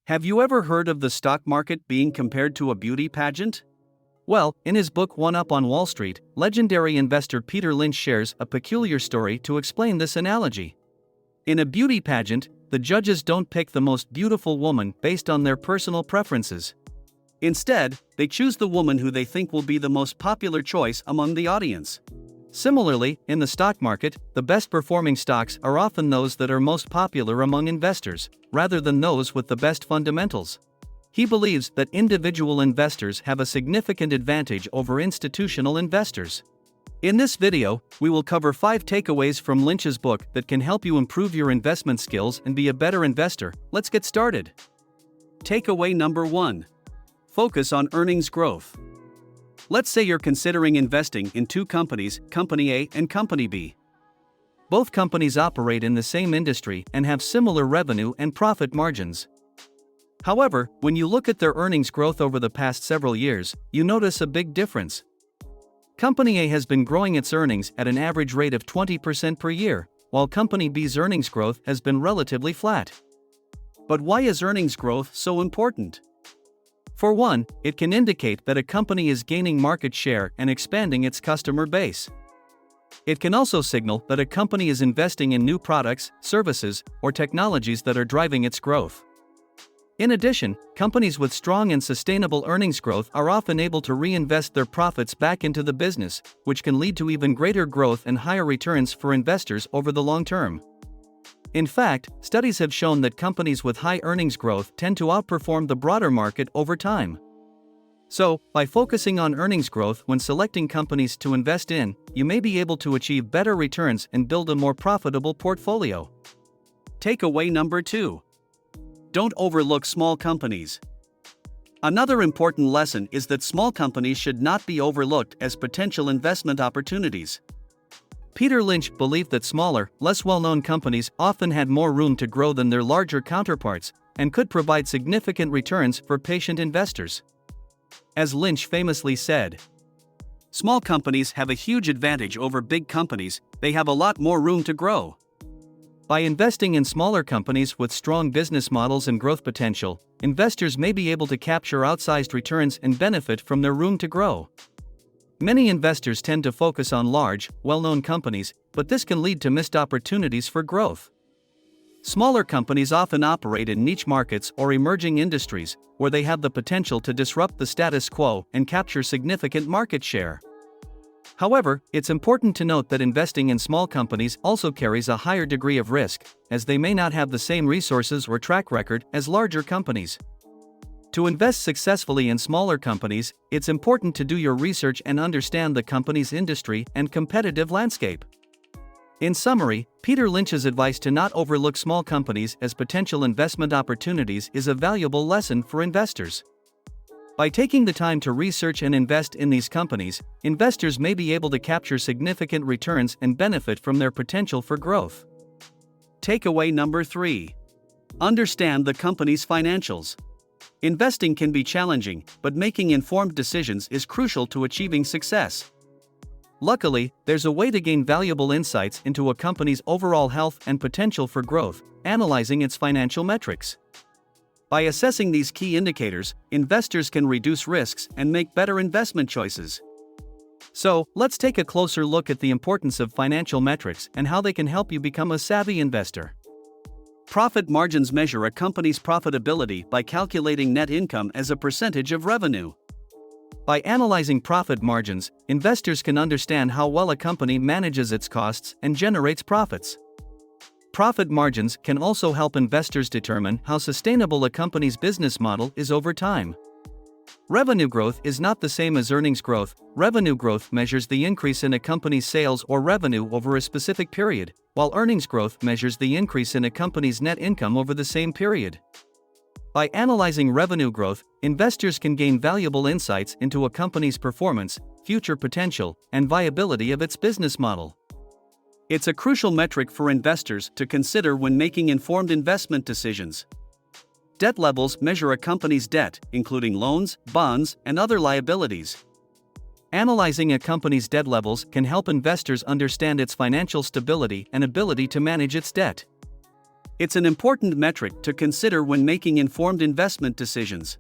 Have you ever heard of the stock market being compared to a beauty pageant? Well, in his book One Up on Wall Street, legendary investor Peter Lynch shares a peculiar story to explain this analogy. In a beauty pageant, the judges don't pick the most beautiful woman based on their personal preferences. Instead, they choose the woman who they think will be the most popular choice among the audience. Similarly, in the stock market, the best performing stocks are often those that are most popular among investors, rather than those with the best fundamentals. He believes that individual investors have a significant advantage over institutional investors. In this video, we will cover 5 takeaways from Lynch's book that can help you improve your investment skills and be a better investor. Let's get started. Takeaway number 1. Focus on earnings growth. Let's say you're considering investing in 2 companies, Company A and Company B. Both companies operate in the same industry and have similar revenue and profit margins. However, when you look at their earnings growth over the past several years, you notice a big difference. Company A has been growing its earnings at an average rate of 20% per year, while Company B's earnings growth has been relatively flat. But why is earnings growth so important? For one, it can indicate that a company is gaining market share and expanding its customer base. It can also signal that a company is investing in new products, services, or technologies that are driving its growth. In addition, companies with strong and sustainable earnings growth are often able to reinvest their profits back into the business, which can lead to even greater growth and higher returns for investors over the long term. In fact, studies have shown that companies with high earnings growth tend to outperform the broader market over time. So, by focusing on earnings growth when selecting companies to invest in, you may be able to achieve better returns and build a more profitable portfolio. Takeaway number 2. Don't overlook small companies. Another important lesson is that small companies should not be overlooked as potential investment opportunities. Peter Lynch believed that smaller, less well-known companies often had more room to grow than their larger counterparts, and could provide significant returns for patient investors. As Lynch famously said, "Small companies have a huge advantage over big companies, they have a lot more room to grow." By investing in smaller companies with strong business models and growth potential, investors may be able to capture outsized returns and benefit from their room to grow. Many investors tend to focus on large, well-known companies, but this can lead to missed opportunities for growth. Smaller companies often operate in niche markets or emerging industries, where they have the potential to disrupt the status quo and capture significant market share. However, it's important to note that investing in small companies also carries a higher degree of risk, as they may not have the same resources or track record as larger companies. To invest successfully in smaller companies, it's important to do your research and understand the company's industry and competitive landscape. In summary, Peter Lynch's advice to not overlook small companies as potential investment opportunities is a valuable lesson for investors. By taking the time to research and invest in these companies, investors may be able to capture significant returns and benefit from their potential for growth. Takeaway number 3. Understand the company's financials. Investing can be challenging, but making informed decisions is crucial to achieving success. Luckily, there's a way to gain valuable insights into a company's overall health and potential for growth, analyzing its financial metrics. By assessing these key indicators, investors can reduce risks and make better investment choices. So, let's take a closer look at the importance of financial metrics and how they can help you become a savvy investor. Profit margins measure a company's profitability by calculating net income as a percentage of revenue. By analyzing profit margins, investors can understand how well a company manages its costs and generates profits. Profit margins can also help investors determine how sustainable a company's business model is over time. Revenue growth is not the same as earnings growth. Revenue growth measures the increase in a company's sales or revenue over a specific period, while earnings growth measures the increase in a company's net income over the same period. By analyzing revenue growth, investors can gain valuable insights into a company's performance, future potential, and viability of its business model. It's a crucial metric for investors to consider when making informed investment decisions. Debt levels measure a company's debt, including loans, bonds, and other liabilities. Analyzing a company's debt levels can help investors understand its financial stability and ability to manage its debt. It's an important metric to consider when making informed investment decisions.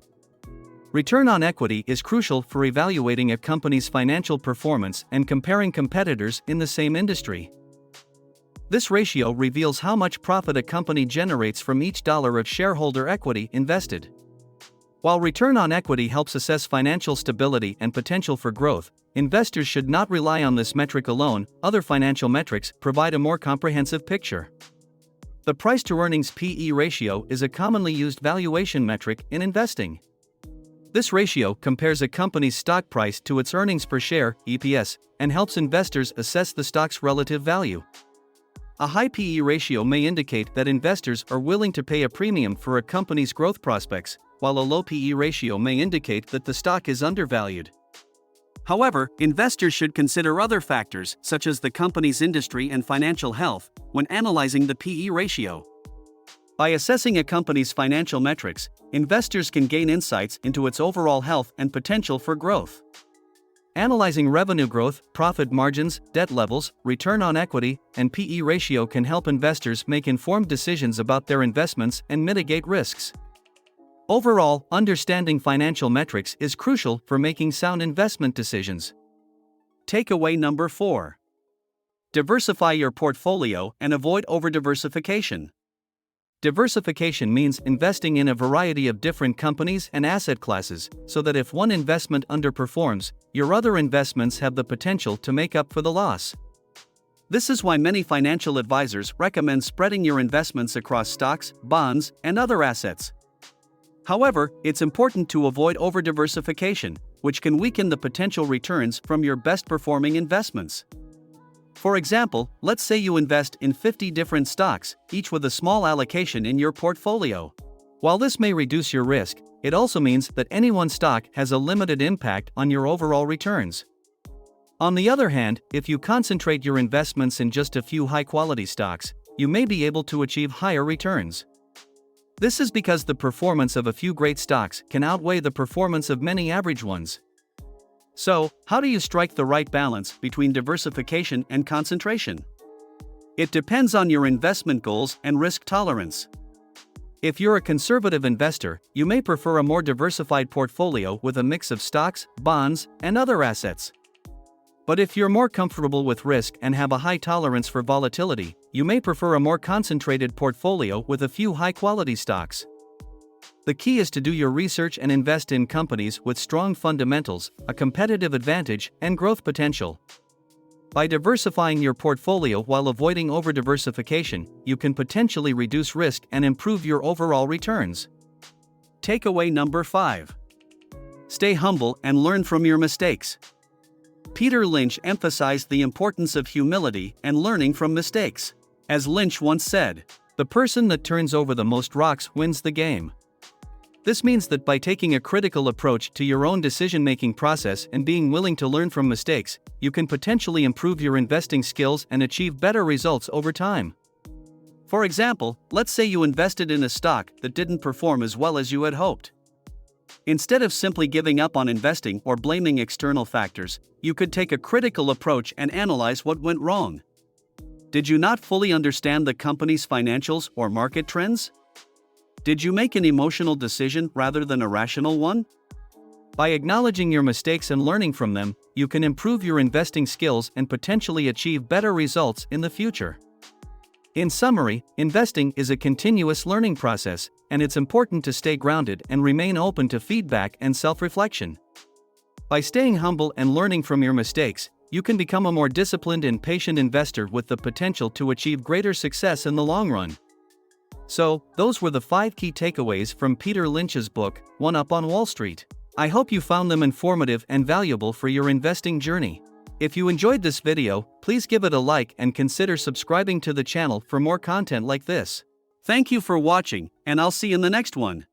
Return on equity is crucial for evaluating a company's financial performance and comparing competitors in the same industry. This ratio reveals how much profit a company generates from each dollar of shareholder equity invested. While return on equity helps assess financial stability and potential for growth, investors should not rely on this metric alone. Other financial metrics provide a more comprehensive picture. The price-to-earnings (PE) ratio is a commonly used valuation metric in investing. This ratio compares a company's stock price to its earnings per share (EPS) and helps investors assess the stock's relative value. A high PE ratio may indicate that investors are willing to pay a premium for a company's growth prospects, while a low PE ratio may indicate that the stock is undervalued. However, investors should consider other factors, such as the company's industry and financial health, when analyzing the PE ratio. By assessing a company's financial metrics, investors can gain insights into its overall health and potential for growth. Analyzing revenue growth, profit margins, debt levels, return on equity, and PE ratio can help investors make informed decisions about their investments and mitigate risks. Overall, understanding financial metrics is crucial for making sound investment decisions. Takeaway number 4. Diversify your portfolio and avoid over-diversification. Diversification means investing in a variety of different companies and asset classes, so that if one investment underperforms, your other investments have the potential to make up for the loss. This is why many financial advisors recommend spreading your investments across stocks, bonds, and other assets. However, it's important to avoid over-diversification, which can weaken the potential returns from your best-performing investments. For example, let's say you invest in 50 different stocks, each with a small allocation in your portfolio. While this may reduce your risk, it also means that any one stock has a limited impact on your overall returns. On the other hand, if you concentrate your investments in just a few high-quality stocks, you may be able to achieve higher returns. This is because the performance of a few great stocks can outweigh the performance of many average ones. So, how do you strike the right balance between diversification and concentration? It depends on your investment goals and risk tolerance. If you're a conservative investor, you may prefer a more diversified portfolio with a mix of stocks, bonds, and other assets. But if you're more comfortable with risk and have a high tolerance for volatility, you may prefer a more concentrated portfolio with a few high-quality stocks. The key is to do your research and invest in companies with strong fundamentals, a competitive advantage, and growth potential. By diversifying your portfolio while avoiding over-diversification, you can potentially reduce risk and improve your overall returns. Takeaway number 5. Stay humble and learn from your mistakes. Peter Lynch emphasized the importance of humility and learning from mistakes. As Lynch once said, "The person that turns over the most rocks wins the game." This means that by taking a critical approach to your own decision-making process and being willing to learn from mistakes, you can potentially improve your investing skills and achieve better results over time. For example, let's say you invested in a stock that didn't perform as well as you had hoped. Instead of simply giving up on investing or blaming external factors, you could take a critical approach and analyze what went wrong. Did you not fully understand the company's financials or market trends? Did you make an emotional decision rather than a rational one? By acknowledging your mistakes and learning from them, you can improve your investing skills and potentially achieve better results in the future. In summary, investing is a continuous learning process, and it's important to stay grounded and remain open to feedback and self-reflection. By staying humble and learning from your mistakes, you can become a more disciplined and patient investor with the potential to achieve greater success in the long run. So, those were the 5 key takeaways from Peter Lynch's book, One Up on Wall Street. I hope you found them informative and valuable for your investing journey. If you enjoyed this video, please give it a like and consider subscribing to the channel for more content like this. Thank you for watching, and I'll see you in the next one.